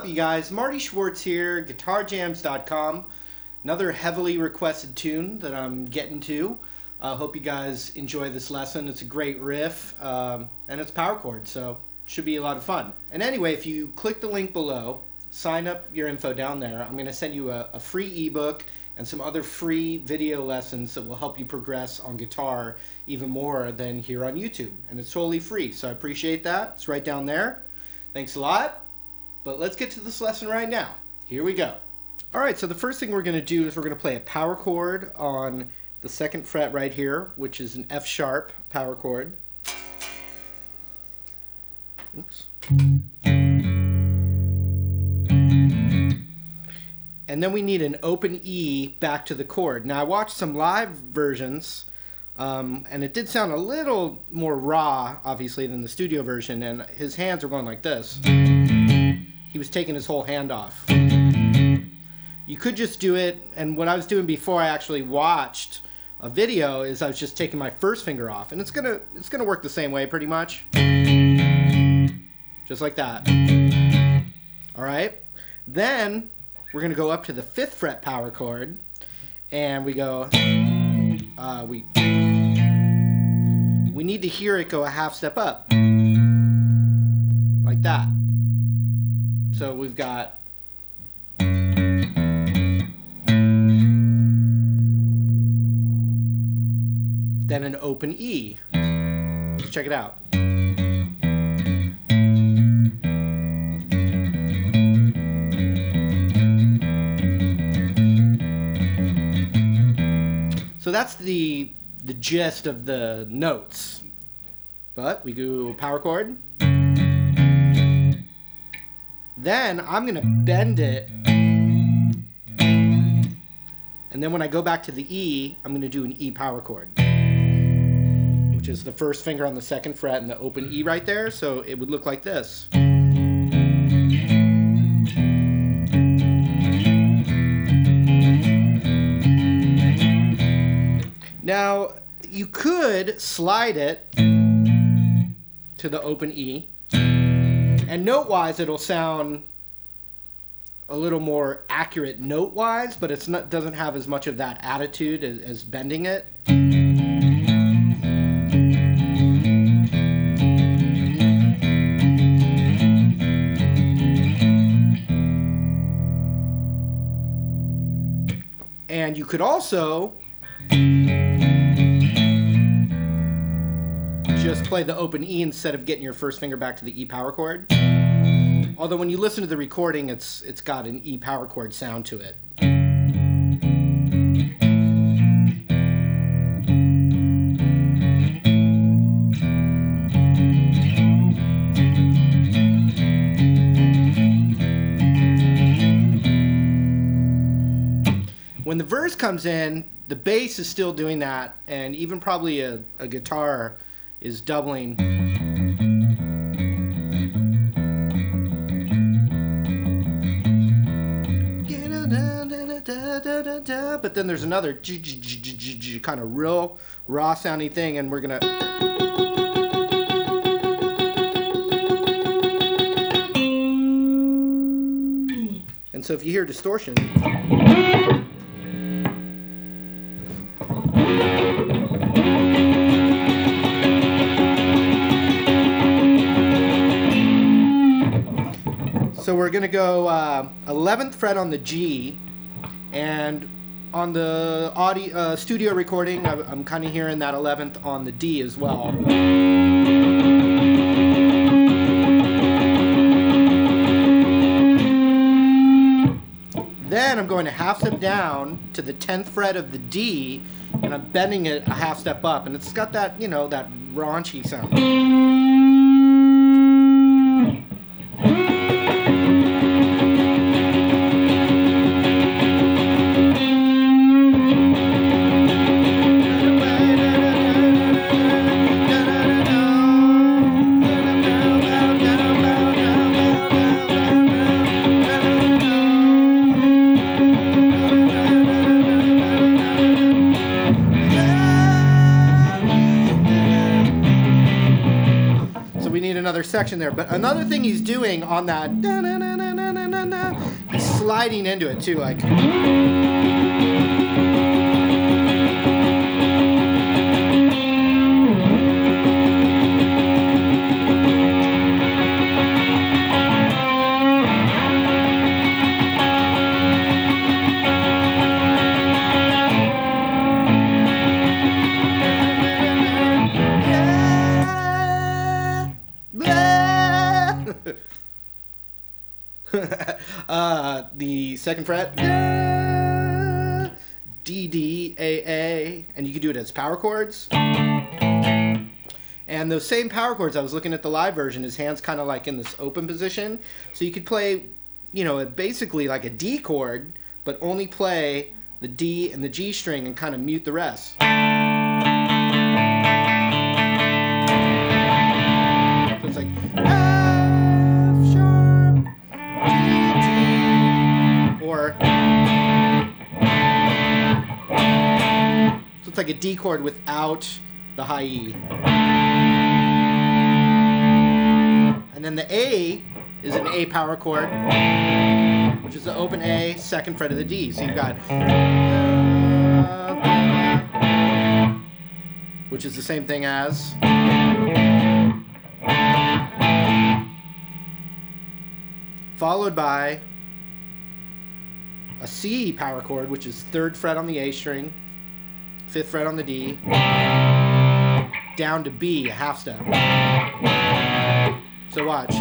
up, you guys? Marty Schwartz here, GuitarJams.com. Another heavily requested tune that I'm getting to. Hope you guys enjoy this lesson. It's a great riff, and it's power chord, so should be a lot of fun. And anyway, if you click the link below, sign up your info down there. I'm going to send you a free ebook and some other free video lessons that will help you progress on guitar even more than here on YouTube. And it's totally free, so I appreciate that. It's right down there. Thanks a lot. But let's get to this lesson right now. Here we go. Alright, so the first thing we're going to do is we're going to play a power chord on the 2nd fret right here, which is an F sharp power chord. Oops. And then we need an open E back to the chord. Now I watched some live versions, and it did sound a little more raw, obviously, than the studio version, and his hands were going like this. He was taking his whole hand off. You could just do it, and what I was doing before I actually watched a video is I was just taking my first finger off, and it's gonna work the same way pretty much. Just like that. Alright? Then we're going to go up to the 5th fret power chord, and we go, we need to hear it go a half step up, like that. So we've got then an open E. Let's check it out. So that's the gist of the notes. But we go power chord. Then I'm going to bend it. And then when I go back to the E, I'm going to do an E power chord, which is the first finger on the 2nd fret and the open E right there. So it would look like this. Now, you could slide it to the open E, and note-wise it'll sound a little more accurate note-wise, but it's not, doesn't have as much of that attitude as bending it. And you could also just play the open E instead of getting your first finger back to the E power chord. Although when you listen to the recording, it's got an E power chord sound to it. When the verse comes in, the bass is still doing that, and even probably a guitar is doubling. But then there's another kind of real raw sounding thing, and we're gonna. And so if you hear distortion. So we're going to go 11th fret on the G, and on the audio studio recording, I'm kind of hearing that 11th on the D as well. Then I'm going a half step down to the 10th fret of the D, and I'm bending it a half step up, and it's got that, you know, that raunchy sound. another section there. But another thing he's doing on that gliding into it too, like. The second fret, D, D, A, A, and you can do it as power chords. And those same power chords, I was looking at the live version, his hand's kind of like in this open position. So you could play, you know, basically like a D chord, but only play the D and the G string and kind of mute the rest. So it's like F sharp, D, D, or so it's like a D chord without the high E. And then the A is an A power chord, which is the open A, second fret of the D. So you've got, which is the same thing as, followed by a C power chord, which is third fret on the A string, fifth fret on the D, down to B, a half step. So watch.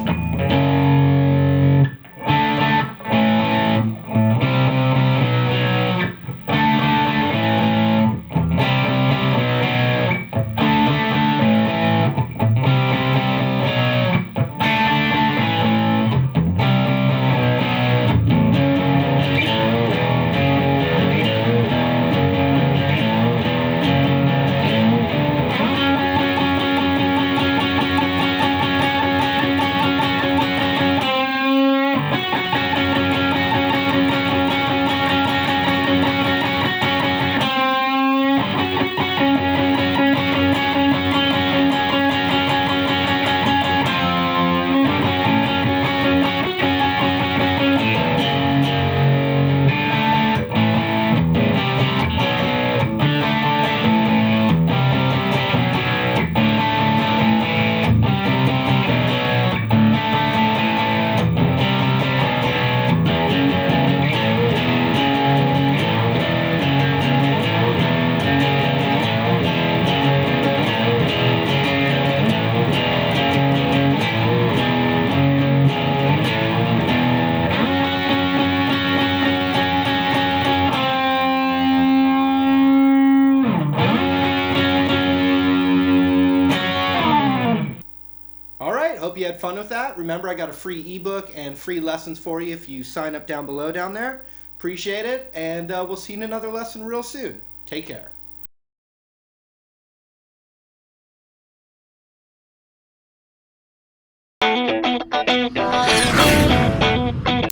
Hope you had fun with that. Remember, I got a free ebook and free lessons for you if you sign up down below down there. Appreciate it, and we'll see you in another lesson real soon. Take care.